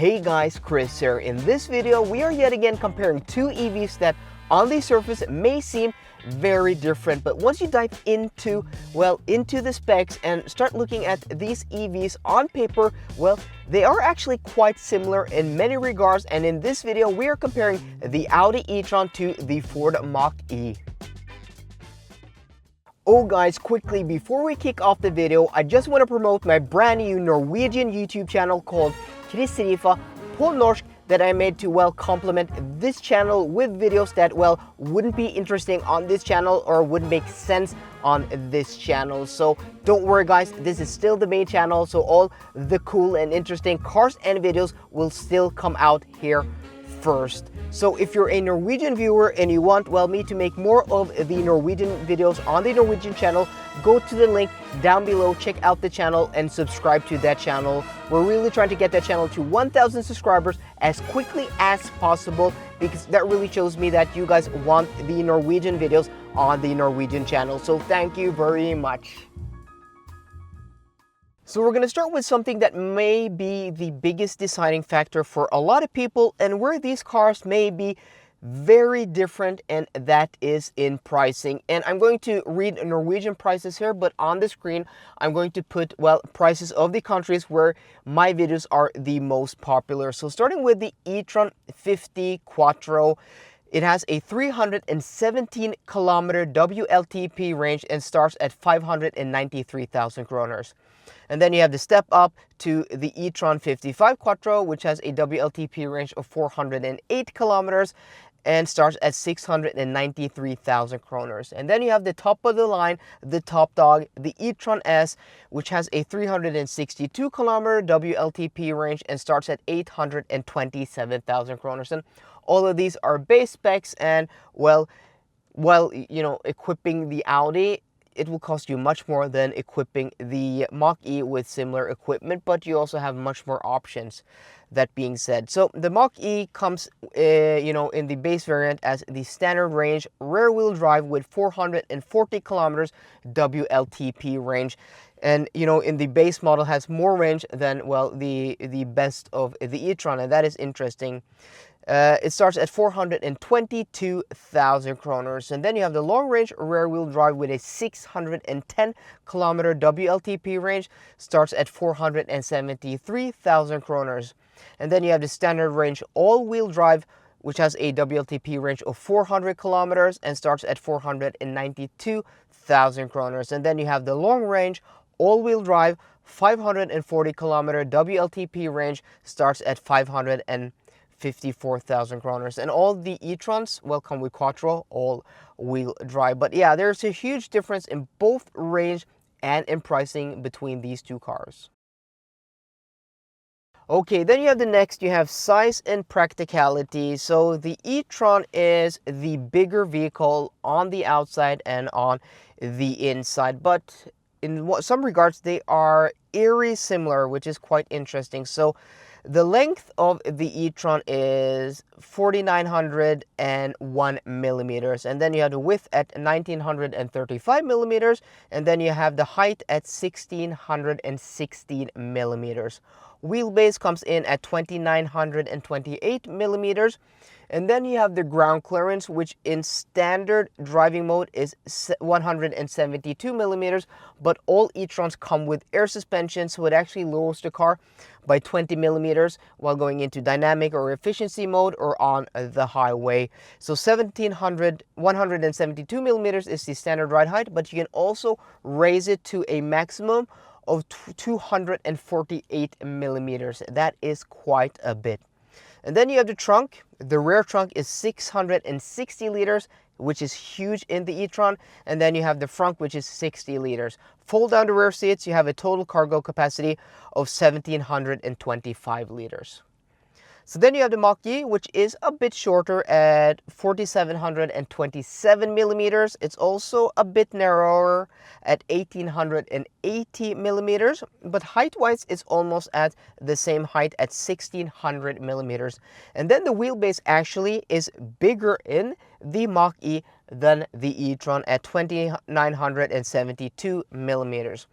Hey guys, Kris here. In this video, we are yet again comparing two EVs that on the surface may seem very different, but once you dive into the specs and start looking at these EVs on paper, well, they are actually quite similar in many regards. And in this video, we are comparing the Audi E-Tron to the Ford Mach-E. Oh guys, quickly before we kick off the video, I just want to promote my brand new Norwegian YouTube channel called Kris Rifa på Norsk that I made to complement this channel with videos that wouldn't be interesting on this channel or wouldn't make sense on this channel. So don't worry guys, this is still the main channel, so all the cool and interesting cars and videos will still come out here first. So if you're a Norwegian viewer and you want me to make more of the Norwegian videos on the Norwegian channel, go to the link down below, check out the channel and subscribe to that channel. We're really trying to get that channel to 1,000 subscribers as quickly as possible, because that really shows me that you guys want the Norwegian videos on the Norwegian channel. So thank you very much. So we're going to start with something that may be the biggest deciding factor for a lot of people, and where these cars may be very different, and that is in pricing. And I'm going to read Norwegian prices here, but on the screen I'm going to put prices of the countries where my videos are the most popular. So starting with the E-Tron 50 Quattro, it has a 317 kilometer WLTP range and starts at 593,000 kroners. And then you have the step up to the E-Tron 55 Quattro, which has a WLTP range of 408 kilometers and starts at 693,000 kroners. And then you have the top of the line, the top dog, the E-Tron S, which has a 362 kilometer WLTP range and starts at 827,000 kroners. And all of these are base specs, and equipping the Audi, it will cost you much more than equipping the Mach-E with similar equipment, but you also have much more options. That being said, so the Mach-E comes in the base variant as the standard range rear wheel drive with 440 kilometers WLTP range, and in the base model has more range than the best of the E-Tron, and that is interesting. It starts at 422,000 kroners, and then you have the long range rear wheel drive with a 610 kilometer WLTP range, starts at 473,000 kroners. And then you have the standard range all wheel drive, which has a WLTP range of 400 kilometers and starts at 492,000 kroners. And then you have the long range all wheel drive 540 kilometer WLTP range, starts at 554,000 kroners. And all the E-Trons come with Quattro all-wheel drive. But yeah, there's a huge difference in both range and in pricing between these two cars. Okay, then you have the next, you have size and practicality. So the E-Tron is the bigger vehicle on the outside and on the inside, but in some regards they are eerie similar, which is quite interesting. So the length of the E-Tron is 4,901 millimeters, and then you have the width at 1,935 millimeters, and then you have the height at 1,616 millimeters. Wheelbase comes in at 2,928 millimeters, and then you have the ground clearance, which in standard driving mode is 172 millimeters, but all E-Trons come with air suspension, so it actually lowers the car by 20 millimeters while going into dynamic or efficiency mode or on the highway. So 172 millimeters is the standard ride height, but you can also raise it to a maximum of 248 millimeters. That is quite a bit. And then you have the trunk. The rear trunk is 660 liters, which is huge in the E-Tron. And then you have the front, which is 60 liters. Fold down the rear seats, you have a total cargo capacity of 1,725 liters. So then you have the Mach-E, which is a bit shorter at 4,727 millimeters. It's also a bit narrower at 1,880 millimeters, but height-wise, it's almost at the same height at 1,600 millimeters. And then the wheelbase actually is bigger in the Mach-E than the E-Tron at 2,972 millimeters.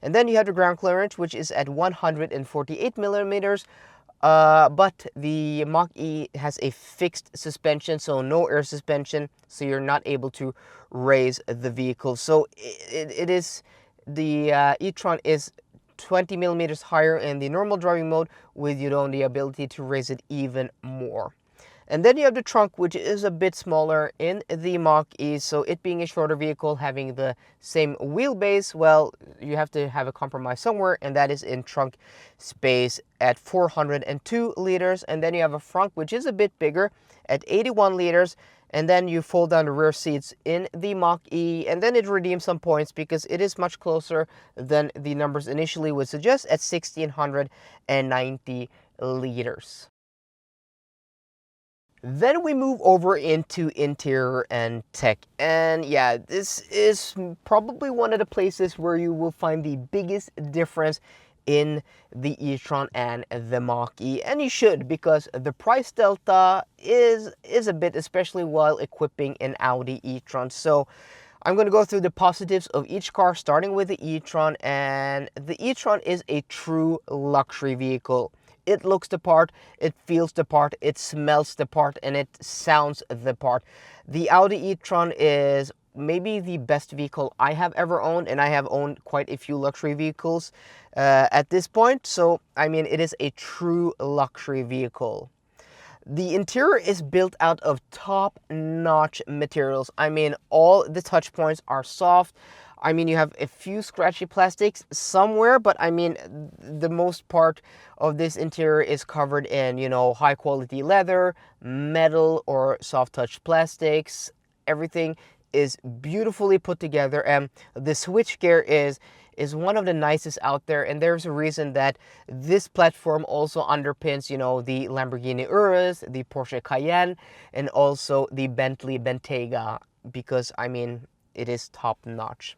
And then you have the ground clearance, which is at 148 millimeters, But the Mach-E has a fixed suspension, so no air suspension, so you're not able to raise the vehicle. So it is, the E-Tron is 20 millimeters higher in the normal driving mode, with the ability to raise it even more. And then you have the trunk, which is a bit smaller in the Mach-E. So it being a shorter vehicle, having the same wheelbase, well, you have to have a compromise somewhere, and that is in trunk space at 402 liters. And then you have a front, which is a bit bigger at 81 liters. And then you fold down the rear seats in the Mach-E, and then it redeems some points because it is much closer than the numbers initially would suggest at 1,690 liters. Then we move over into interior and tech. And yeah, this is probably one of the places where you will find the biggest difference in the E-Tron and the Mach-E. And you should, because the price delta is a bit, especially while equipping an Audi E-Tron. So I'm going to go through the positives of each car, starting with the E-Tron. And the E-Tron is a true luxury vehicle. It looks the part, it feels the part, it smells the part, and it sounds the part. The Audi e-tron is maybe the best vehicle I have ever owned, and I have owned quite a few luxury vehicles at this point. So, I mean, it is a true luxury vehicle. The interior is built out of top-notch materials. I mean, all the touch points are soft. I mean, you have a few scratchy plastics somewhere, but I mean, the most part of this interior is covered in, high quality leather, metal, or soft touch plastics. Everything is beautifully put together, and the switchgear is one of the nicest out there. And there's a reason that this platform also underpins, the Lamborghini Urus, the Porsche Cayenne, and also the Bentley Bentayga, because I mean, it is top notch.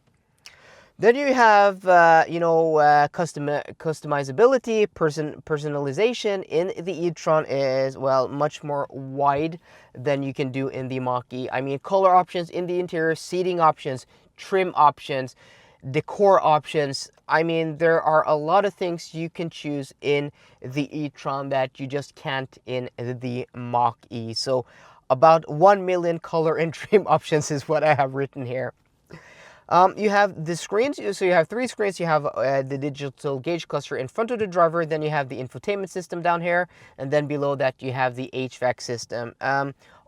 Then you have, customizability, personalization in the e-tron is, well, much more wide than you can do in the Mach-E. I mean, color options in the interior, seating options, trim options, decor options. I mean, there are a lot of things you can choose in the e-tron that you just can't in the Mach-E. So about 1 million color and trim options is what I have written here. You have the screens, so you have 3 screens. You have the digital gauge cluster in front of the driver, then you have the infotainment system down here, and then below that you have the HVAC system.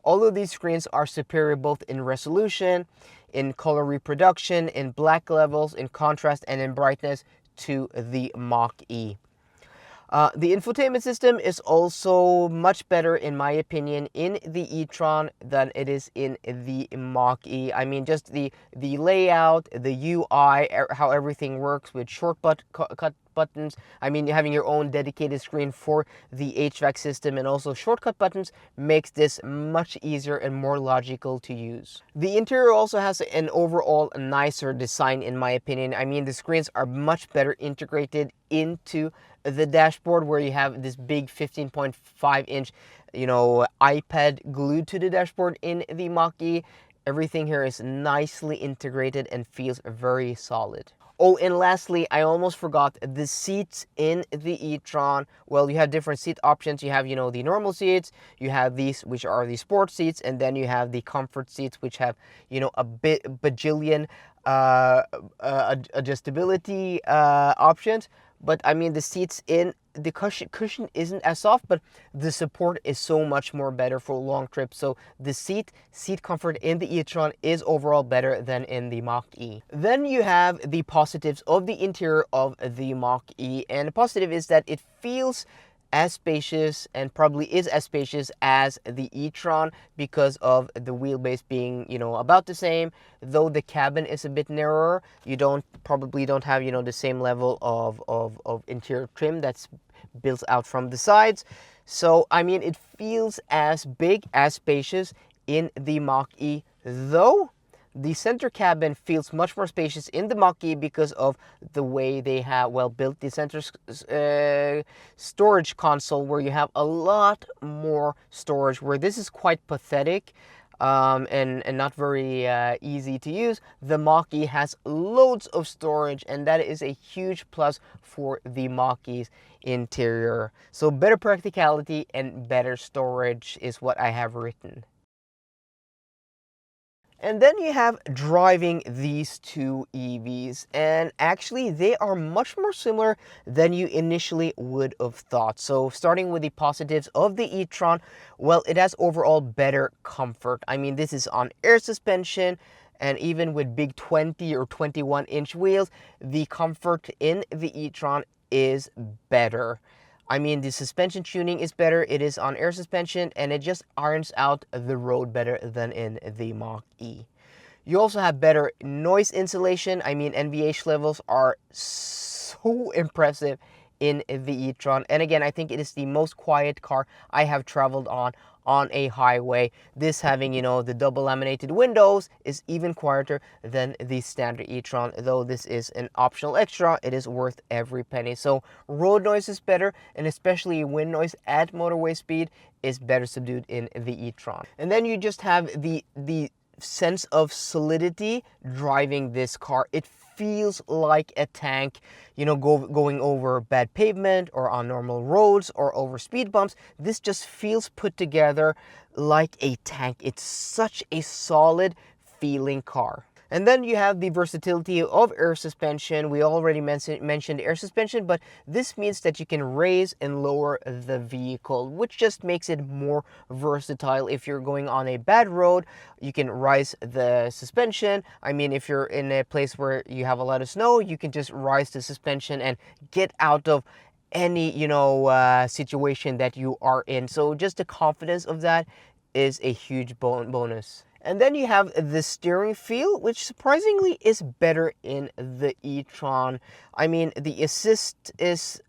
All of these screens are superior both in resolution, in color reproduction, in black levels, in contrast, and in brightness to the Mach-E. The infotainment system is also much better, in my opinion, in the e-tron than it is in the Mach-E. I mean, just the layout, the UI, how everything works with shortcut buttons. I mean, having your own dedicated screen for the HVAC system and also shortcut buttons makes this much easier and more logical to use. The interior also has an overall nicer design, in my opinion. I mean, the screens are much better integrated into the dashboard, where you have this big 15.5-inch, iPad glued to the dashboard in the Mach-E. Everything here is nicely integrated and feels very solid. Oh, and lastly, I almost forgot the seats in the e-tron. Well, you have different seat options. You have, the normal seats. You have these, which are the sport seats, and then you have the comfort seats, which have, a bajillion adjustability options. But I mean, the seats in the cushion isn't as soft, but the support is so much more better for long trips. So the seat comfort in the e-tron is overall better than in the Mach-E. Then you have the positives of the interior of the Mach-E, and the positive is that it feels as spacious, and probably is as spacious as the e-tron, because of the wheelbase being, about the same. Though the cabin is a bit narrower, you probably don't have, the same level of interior trim that's built out from the sides. So I mean, it feels as big, as spacious in the Mach-E, though the center cabin feels much more spacious in the Mach-E because of the way they have, built the center storage console, where you have a lot more storage, where this is quite pathetic. and not very easy to use. The Mach-E has loads of storage, and that is a huge plus for the Mach-E's interior. So better practicality and better storage is what I have written. And then you have driving these two EVs, and actually they are much more similar than you initially would have thought. So starting with the positives of the E-Tron, well, it has overall better comfort. I mean, this is on air suspension, and even with big 20 or 21-inch wheels, the comfort in the E-Tron is better. I mean, the suspension tuning is better, it is on air suspension, and it just irons out the road better than in the Mach-E. You also have better noise insulation. I mean, NVH levels are so impressive in the E-Tron. And again, I think it is the most quiet car I have traveled on a highway. This having, you know, the double laminated windows is even quieter than the standard E-Tron. Though this is an optional extra, it is worth every penny. So road noise is better, and especially wind noise at motorway speed is better subdued in the E-Tron. And then you just have the sense of solidity driving this car. It feels like a tank, you know, going over bad pavement or on normal roads or over speed bumps. This just feels put together like a tank. It's such a solid feeling car. And then you have the versatility of air suspension. We already mentioned air suspension, but this means that you can raise and lower the vehicle, which just makes it more versatile. If you're going on a bad road, you can rise the suspension. I mean, if you're in a place where you have a lot of snow, you can just rise the suspension and get out of any, you know, situation that you are in. So just the confidence of that is a huge bonus. And then you have the steering feel, which surprisingly is better in the E-Tron. I mean, the assist is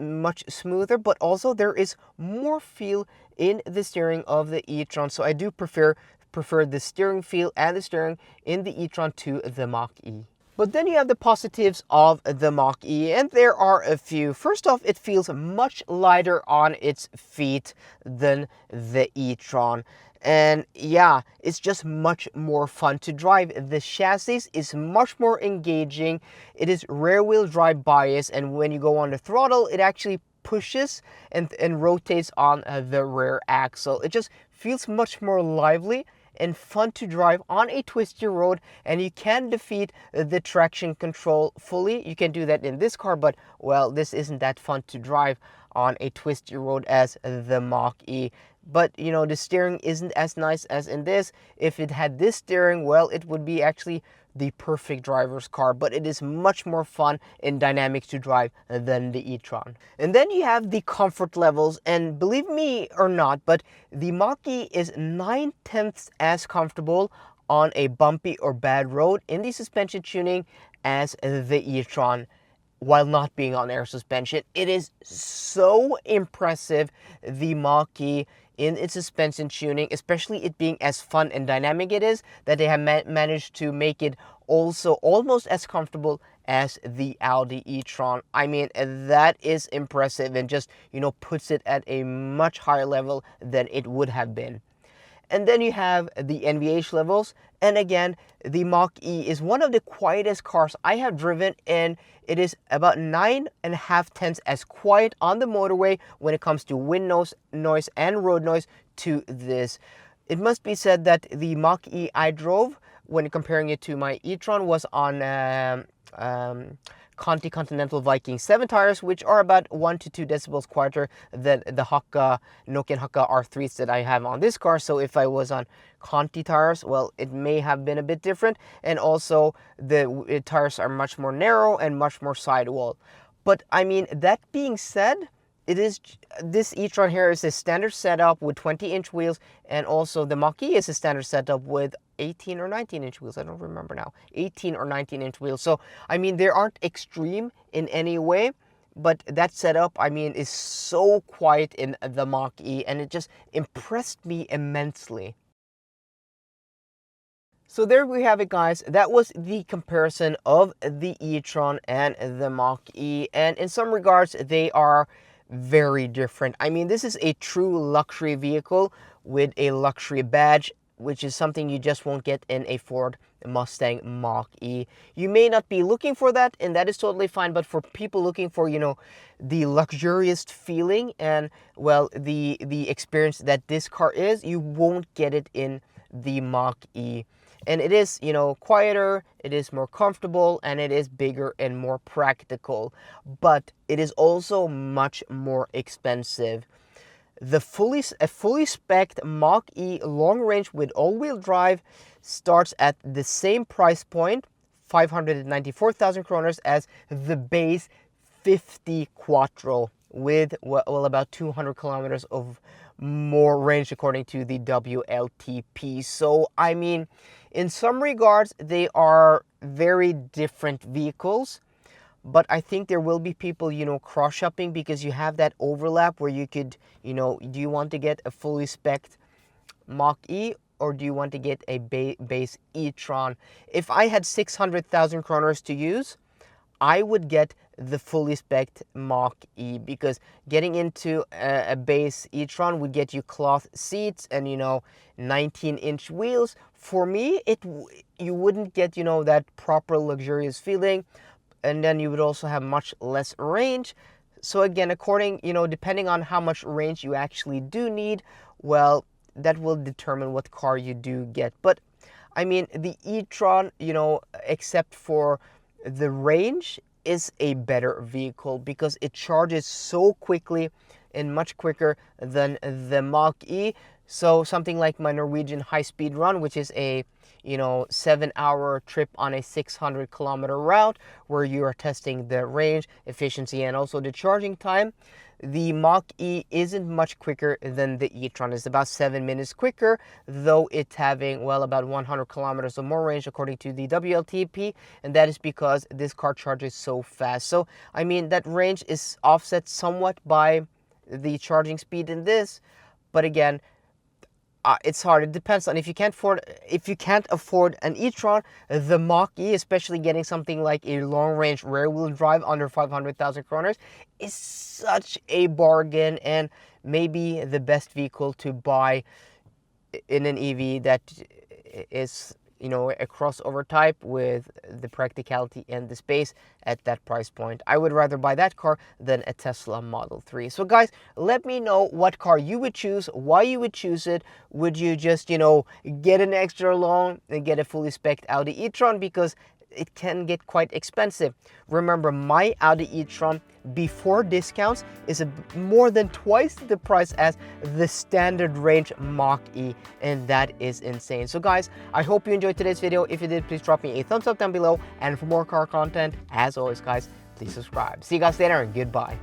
much smoother, but also there is more feel in the steering of the E-Tron. So I do prefer the steering feel and the steering in the E-Tron to the Mach-E. But then you have the positives of the Mach-E, and there are a few. First off, it feels much lighter on its feet than the E-Tron. And yeah, it's just much more fun to drive. The chassis is much more engaging. It is rear wheel drive bias, and when you go on the throttle, it actually pushes and rotates on the rear axle. It just feels much more lively and fun to drive on a twisty road, and you can defeat the traction control fully. You can do that in this car, but well, this isn't that fun to drive on a twisty road as the Mach-E. But you know, the steering isn't as nice as in this. If it had this steering, well, it would be actually the perfect driver's car, but it is much more fun and dynamic to drive than the E-Tron. And then you have the comfort levels, and believe me or not, but the Mach-E is 9/10 as comfortable on a bumpy or bad road in the suspension tuning as the E-Tron, while not being on air suspension. It is so impressive, the Mach-E, in its suspension tuning, especially it being as fun and dynamic it is, that they have managed to make it also almost as comfortable as the Audi E-Tron. I mean, that is impressive and just, you know, puts it at a much higher level than it would have been. And then you have the NVH levels. And again, the Mach-E is one of the quietest cars I have driven, and it is about 9.5 as quiet on the motorway when it comes to wind noise and road noise to this. It must be said that the Mach-E I drove, when comparing it to my E-Tron, was on Conti Continental Viking 7 tires, which are about 1 to 2 decibels quieter than the Nokian Hakka R3s that I have on this car. So if I was on Conti tires, well, it may have been a bit different. And also the tires are much more narrow and much more sidewall. But I mean, that being said, this E-Tron here is a standard setup with 20-inch wheels, and also the Mach-E is a standard setup with 18 or 19-inch wheels. I don't remember now. 18 or 19-inch wheels. So, I mean, they aren't extreme in any way, but that setup, I mean, is so quiet in the Mach-E, and it just impressed me immensely. So there we have it, guys. That was the comparison of the E-Tron and the Mach-E, and in some regards, they are very different. I mean, this is a true luxury vehicle with a luxury badge. which is something you just won't get in a Ford Mustang Mach-E. You may not be looking for that, and that is totally fine, but for people looking for, you know, the luxurious feeling and, well, the experience that this car is, you won't get it in the Mach-E. And it is, you know, quieter, it is more comfortable, and it is bigger and more practical, but it is also much more expensive. A fully spec'd Mach-E long range with all-wheel drive starts at the same price point, 594,000 kroners, as the base 50 Quattro with, well, about 200 kilometers of more range according to the WLTP. So, I mean, in some regards, they are very different vehicles. But I think there will be people, you know, cross-shopping because you have that overlap where you could, you know, do you want to get a fully spec'd Mach-E or do you want to get a base E-Tron? If I had 600,000 kroners to use, I would get the fully spec'd Mach-E because getting into a base E-Tron would get you cloth seats and, you know, 19-inch wheels. For me, you wouldn't get, you know, that proper luxurious feeling. And then you would also have much less range. So again, according, you know, depending on how much range you actually do need, well, that will determine what car you do get. But I mean, the E-Tron, you know, except for the range, is a better vehicle because it charges so quickly and much quicker than the Mach-E. So something like my Norwegian high-speed run, which is a, you know, 7-hour trip on a 600-kilometer route where you are testing the range, efficiency, and also the charging time. The Mach-E isn't much quicker than the E-Tron. It's about 7 minutes quicker, though it's having, well, about 100 kilometers or more range according to the WLTP, and that is because this car charges so fast. So, I mean, that range is offset somewhat by the charging speed in this, but again, it's hard. It depends on if you can't afford an E-Tron, the Mach-E, especially getting something like a long-range rear-wheel drive under 500,000 kroners, is such a bargain and maybe the best vehicle to buy in an EV that is, you know, a crossover type with the practicality and the space at that price point. I would rather buy that car than a Tesla Model 3. So guys, let me know what car you would choose, why you would choose it. Would you just, you know, get an extra long and get a fully spec'd Audi e-tron because it can get quite expensive? Remember, my Audi e-tron before discounts is more than twice the price as the standard range Mach-E, and that is insane. So guys, I hope you enjoyed today's video. If you did, please drop me a thumbs up down below, and for more car content, as always guys, please subscribe. See you guys later and goodbye.